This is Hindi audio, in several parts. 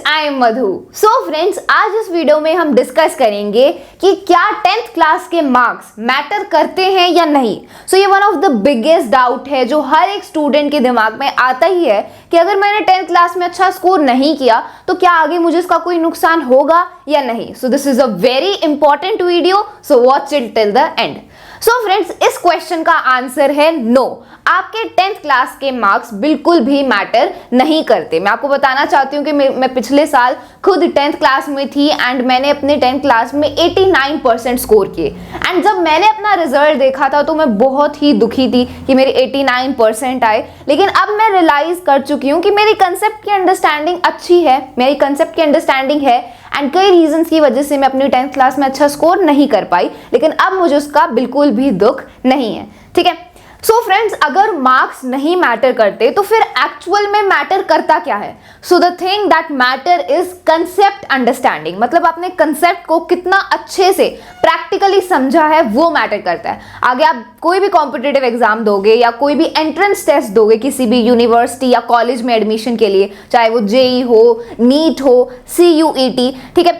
I am Madhu. So friends, आज इस वीडियो में हम डिस्कस करेंगे कि क्या 10th क्लास के मार्क्स मैटर करते हैं या नहीं। सो ये one of the biggest doubt है जो हर एक स्टूडेंट के दिमाग में आता ही है कि अगर मैंने 10th क्लास में अच्छा स्कोर नहीं किया तो क्या आगे मुझे इसका कोई नुकसान होगा या नहीं। So this is a very important video, so watch it till the end. So friends, इस क्वेश्चन का आंसर है नो। आपके 10th क्लास के मार्क्स बिल्कुल भी मैटर नहीं करते। मैं आपको बताना चाहती हूँ कि मैं पिछले साल खुद 10th क्लास में थी एंड मैंने अपने 10th क्लास में 89% स्कोर किए। एंड जब मैंने अपना रिजल्ट देखा था तो मैं बहुत ही दुखी थी कि मेरे 89% आए। लेकिन अब मैं रियलाइज कर चुकी हूँ कि मेरी कंसेप्ट की अंडरस्टैंडिंग अच्छी है, मेरी कंसेप्ट की अंडरस्टैंडिंग है एंड कई रीजंस की वजह से मैं अपनी 10th क्लास में अच्छा स्कोर नहीं कर पाई, लेकिन अब मुझे उसका बिल्कुल भी दुख नहीं है। ठीक है। सो फ्रेंड्स, अगर मार्क्स नहीं मैटर करते तो फिर एक्चुअल में मैटर करता क्या है। So the thing that matter is concept understanding. मतलब आपने कंसेप्ट को कितना अच्छे से प्रैक्टिकली समझा है वो मैटर करता है। आगे आप कोई भी कॉम्पिटिटिव एग्जाम दोगे या कोई भी एंट्रेंस टेस्ट दोगे किसी भी यूनिवर्सिटी या कॉलेज में एडमिशन के लिए, चाहे वो जेई हो, नीट हो, CUET, ठीक है,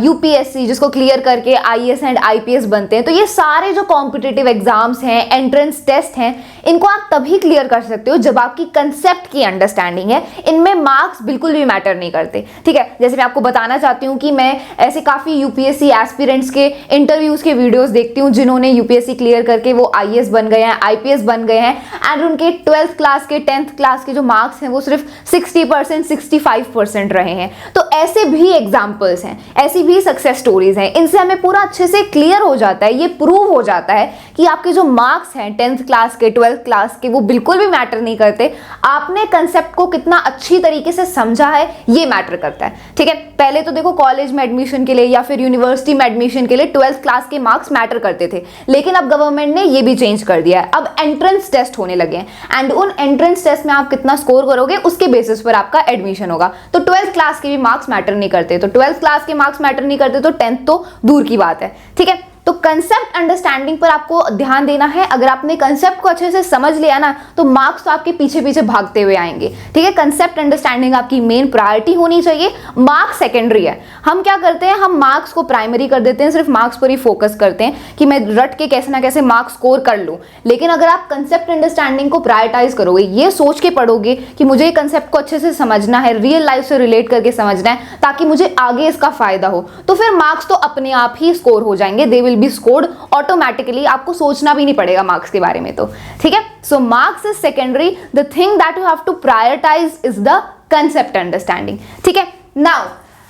UPSC जिसको क्लियर करके IAS एंड IPS बनते हैं, तो ये सारे जो कॉम्पिटिटिव एग्जाम्स हैं, एंट्रेंस टेस्ट हैं, इनको आप तभी क्लियर कर सकते हो जब आपकी कंसेप्ट की अंडरस्टैंडिंग है। इनमें मार्क्स बिल्कुल भी मैटर नहीं करते। ठीक है। जैसे मैं आपको बताना चाहती हूँ कि मैं ऐसे काफी UPSC एस्पिरेंट्स के इंटरव्यूज के वीडियोस देखती हूँ जिन्होंने UPSC क्लियर करके वो IAS बन गए हैं, IPS बन गए हैं एंड उनके 12th क्लास के 10th क्लास के जो मार्क्स हैं वो सिर्फ 60% 65% रहे हैं। तो ऐसे भी एग्जाम्पल्स हैं, ऐसी भी सक्सेस स्टोरीज हैं। इनसे हमें पूरा अच्छे से क्लियर हो जाता है, ये प्रूव हो जाता है कि आपके जो मार्क्स हैं 10th क्लास के, 12th क्लास के, वो बिल्कुल भी मैटर नहीं करते। आपने कंसेप्ट को कितना अच्छी तरीके से समझा है ये मैटर करता है। ठीक है। पहले तो देखो, कॉलेज में एडमिशन के लिए या फिर यूनिवर्सिटी में एडमिशन के लिए 12th क्लास के मार्क्स मैटर करते थे, लेकिन अब गवर्नमेंट ने ये भी चेंज कर दिया है। अब एंट्रेंस टेस्ट होने लगे हैं एंड उन एंट्रेंस टेस्ट में आप कितना स्कोर करोगे उसके बेसिस पर आपका एडमिशन होगा। तो 12th क्लास के भी मार्क्स मैटर नहीं करते। तो 12th क्लास के मार्क्स मैटर नहीं करते तो 10th तो दूर की बात है। ठीक है। तो कंसेप्ट अंडरस्टैंडिंग पर आपको ध्यान देना है। अगर आपने कंसेप्ट को अच्छे से समझ लिया ना तो मार्क्स तो आपके पीछे पीछे भागते हुए आएंगे। ठीक है। कंसेप्ट अंडरस्टैंडिंग आपकी मेन प्रायोरिटी होनी चाहिए, मार्क्स सेकेंडरी है। हम क्या करते हैं, हम मार्क्स को प्राइमरी कर देते हैं, सिर्फ मार्क्स पर ही फोकस करते हैं कि मैं रट के कैसे ना कैसे मार्क्स स्कोर कर लूं। लेकिन अगर आप कंसेप्ट अंडरस्टैंडिंग को प्रायोरिटाइज करोगे, ये सोच के पढ़ोगे कि मुझे कंसेप्ट को अच्छे से समझना है, रियल लाइफ से रिलेट करके समझना है ताकि मुझे आगे इसका फायदा हो, तो फिर मार्क्स तो अपने आप ही स्कोर हो जाएंगे। They will be scored automatically, आपको सोचना भी नहीं पड़ेगा मार्क्स के बारे में। तो ठीक है। So marks is secondary, the thing that you have to prioritise is the concept understanding. ठीक है। Now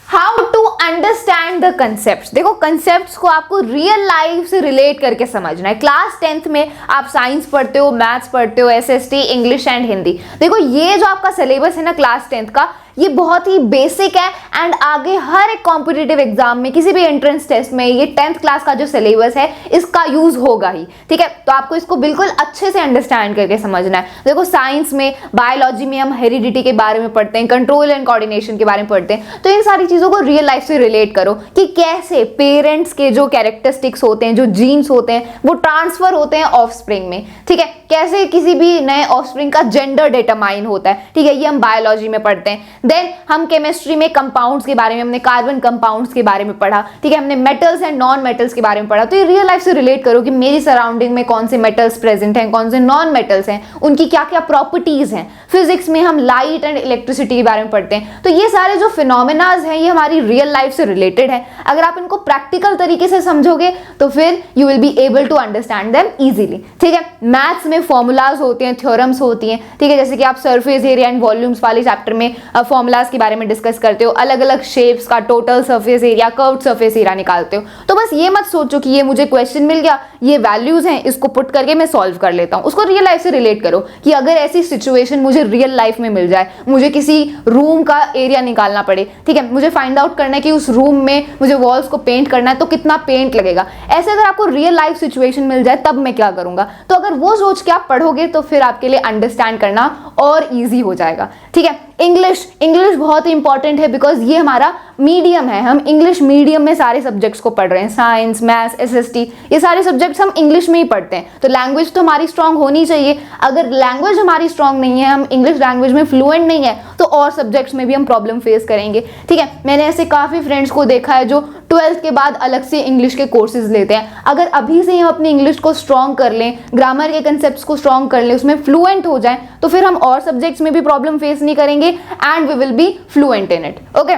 how to understand the concept. देखो, कंसेप्ट को आपको रियल लाइफ से रिलेट करके समझना है। क्लास 10th में आप साइंस पढ़ते हो, मैथ्स पढ़ते हो, SST, इंग्लिश एंड हिंदी। देखो, ये जो आपका सिलेबस है ना क्लास 10th का, ये बहुत ही बेसिक है एंड आगे हर एक कॉम्पिटिटिव एग्जाम में, किसी भी एंट्रेंस टेस्ट में ये 10th क्लास का जो सिलेबस है इसका यूज होगा ही। ठीक है। तो आपको इसको बिल्कुल अच्छे से अंडरस्टैंड करके समझना है। देखो, साइंस में, बायोलॉजी में हम हेरिडिटी के बारे में पढ़ते हैं, कंट्रोल एंड कोऑर्डिनेशन के बारे में पढ़ते हैं। तो इन सारी चीजों को रियल लाइफ से रिलेट करो कि कैसे पेरेंट्स के जो कैरेक्टरिस्टिक्स होते हैं, जो जीन्स होते हैं, वो ट्रांसफर होते हैं ऑफस्प्रिंग में। ठीक है। कैसे किसी भी नए ऑफस्प्रिंग का जेंडर डिटरमाइन होता है। ठीक है। ये हम बायोलॉजी में पढ़ते हैं। देन हम केमिस्ट्री में कंपाउंड्स के बारे में, हमने कार्बन कंपाउंड्स के बारे में पढ़ा। ठीक है। हमने मेटल्स एंड नॉन मेटल्स के बारे में पढ़ा। तो ये रियल लाइफ से रिलेट करो कि मेरी सराउंडिंग में कौन से मेटल्स प्रेजेंट हैं, कौन से नॉन मेटल्स हैं, उनकी क्या क्या प्रॉपर्टीज हैं। फिजिक्स में हम लाइट एंड इलेक्ट्रिसिटी के बारे में पढ़ते हैं। तो ये सारे जो फिनोमेनाज हैं ये हमारी रियल लाइफ से रिलेटेड है। अगर आप इनको प्रैक्टिकल तरीके से समझोगे तो फिर you will be able to understand them easily. ठीक है। मैथ्स में फॉर्मूलाज होते हैं, थ्योरम्स होती हैं। ठीक है। जैसे कि आप सरफेस एरिया एंड वॉल्यूम्स वाले चैप्टर में फॉर्मूलाज के बारे में डिस्कस करते हो, अलग अलग शेप्स का total surface area, curved surface area निकालते हो। तो बस ये मत सोचो कि ये मुझे क्वेश्चन मिल गया, ये वैल्यूज हैं, इसको पुट करके मैं सॉल्व कर लेता हूं। उसको रियल लाइफ से रिलेट करो कि अगर ऐसी सिचुएशन मुझे रियल लाइफ में मिल जाए, मुझे किसी रूम का एरिया निकालना पड़े, ठीक है, मुझे फाइंड आउट करना है कि उस रूम में मुझे वॉल्स को पेंट करना है तो कितना पेंट लगेगा। ऐसे अगर आपको रियल लाइफ सिचुएशन मिल जाए तब मैं क्या करूंगा। तो अगर वो सोच के आप पढ़ोगे तो फिर आपके लिए अंडरस्टैंड करना और ईजी हो जाएगा। ठीक है। इंग्लिश बहुत ही इंपॉर्टेंट है बिकॉज ये हमारा मीडियम है, हम इंग्लिश मीडियम में सारे सब्जेक्ट्स को पढ़ रहे हैं, साइंस, मैथ्स, एसएसटी, ये सारे सब्जेक्ट्स हम इंग्लिश में ही पढ़ते हैं, तो लैंग्वेज तो हमारी स्ट्रांग होनी चाहिए। अगर लैंग्वेज हमारी स्ट्रांग नहीं है, हम इंग्लिश लैंग्वेज में फ्लुएंट नहीं है, तो और सब्जेक्ट्स में भी हम प्रॉब्लम फेस करेंगे। ठीक है, मैंने ऐसे काफ़ी फ्रेंड्स को देखा है जो 12th के बाद अलग से इंग्लिश के कोर्सेज लेते हैं। अगर अभी से हम अपनी इंग्लिश को स्ट्रांग कर लें, ग्रामर के कंसेप्ट्स को स्ट्रांग कर लें, उसमें फ्लुएंट हो जाएं, तो फिर हम और सब्जेक्ट्स में भी प्रॉब्लम फेस नहीं करेंगे and we will be fluent in it. Okay,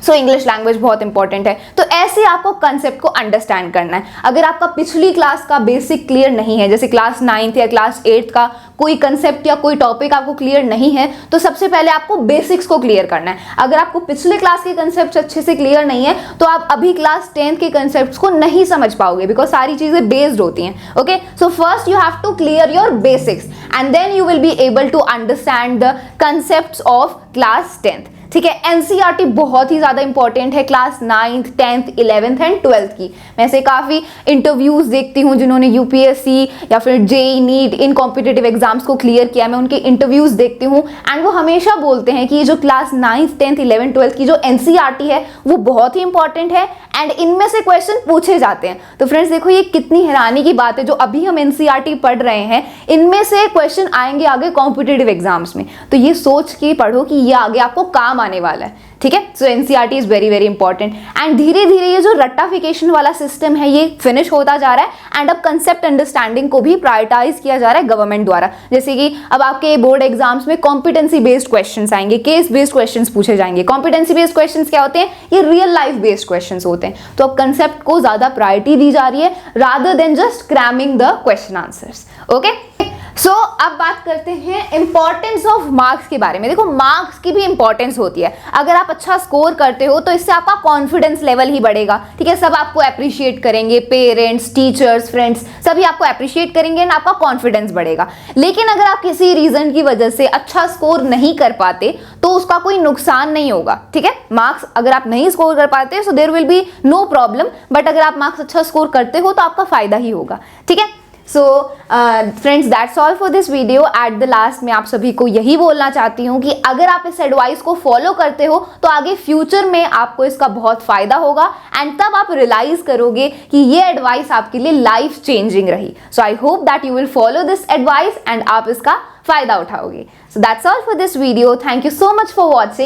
so English language बहुत इंपॉर्टेंट है। तो ऐसे आपको कंसेप्ट को अंडरस्टैंड करना है। अगर आपका पिछली क्लास का बेसिक क्लियर नहीं है, जैसे क्लास 9th या क्लास 8th का कोई कंसेप्ट या कोई टॉपिक आपको क्लियर नहीं है, तो सबसे पहले आपको बेसिक्स को क्लियर करना है। अगर आपको पिछले क्लास के कंसेप्ट अच्छे से क्लियर नहीं है, तो आप अभी क्लास 10th के कंसेप्ट को नहीं समझ पाओगे, बिकॉज सारी चीजें बेस्ड होती हैं। Okay, so first you have to clear your basics and then you will be able to understand the concepts of class 10th। ठीक है, एनसीईआरटी बहुत ही ज्यादा इंपॉर्टेंट है class 9th, 10th, 11th and 12th की। मैं ऐसे काफी इंटरव्यूज देखती हूँ जिन्होंने यूपीएससी या फिर जेईई, नीट, इन कॉम्पिटिटिव एग्जाम्स को क्लियर किया, मैं उनके इंटरव्यूज देखती हूँ एंड वो हमेशा बोलते हैं कि ये जो class 9th, 10th, 11th, 12th की जो एनसीईआरटी है वो बहुत ही इंपॉर्टेंट है एंड इनमें से क्वेश्चन पूछे जाते हैं। तो फ्रेंड्स देखो, ये कितनी हैरानी की बात है, जो अभी हम एनसीईआरटी पढ़ रहे हैं इनमें से क्वेश्चन आएंगे आगे कॉम्पिटिटिव एग्जाम्स में, तो ये सोच के पढ़ो कि ये आगे आपको काम आने वाला है। ठीक है, so NCERT is very very important and धीरे धीरे ये जो रट्टाफिकेशन वाला सिस्टम है ये फिनिश होता जा रहा है एंड अब कंसेप्ट अंडरस्टैंडिंग को भी प्रायोरिटाइज किया जा रहा है गवर्नमेंट द्वारा। जैसे कि अब आपके बोर्ड एग्जाम्स में कॉम्पिटेंसी बेस्ड क्वेश्चंस आएंगे, केस बेस्ड क्वेश्चंस पूछे जाएंगे। कॉम्पिटेंसी बेस्ड क्वेश्चंस क्या होते हैं? ये रियल लाइफ बेस्ड क्वेश्चंस होते हैं। तो अब कंसेप्ट को ज्यादा प्रायोरिटी दी जा रही है rather than just cramming the question answers. Okay, so अब बात करते हैं इंपॉर्टेंस ऑफ मार्क्स के बारे में। देखो, मार्क्स की भी इंपॉर्टेंस होती है। अगर आप अच्छा स्कोर करते हो तो इससे आपका कॉन्फिडेंस लेवल ही बढ़ेगा। ठीक है, सब आपको अप्रिशिएट करेंगे, पेरेंट्स, टीचर्स, फ्रेंड्स सभी आपको अप्रिशिएट करेंगे एंड आपका कॉन्फिडेंस बढ़ेगा। लेकिन अगर आप किसी रीजन की वजह से अच्छा स्कोर नहीं कर पाते तो उसका कोई नुकसान नहीं होगा। ठीक है, मार्क्स अगर आप नहीं स्कोर कर पाते so there will be no problem, but अगर आप मार्क्स अच्छा स्कोर करते हो तो आपका फायदा ही होगा। ठीक है, so friends that's all for this video. At the last मैं आप सभी को यही बोलना चाहती हूँ कि अगर आप इस एडवाइस को फॉलो करते हो तो आगे फ्यूचर में आपको इसका बहुत फायदा होगा एंड तब आप रियलाइज करोगे कि ये एडवाइस आपके लिए लाइफ चेंजिंग रही। So I hope that you will follow this advice and आप इसका फायदा उठाओगे। So that's all for this video. Thank you so much for watching.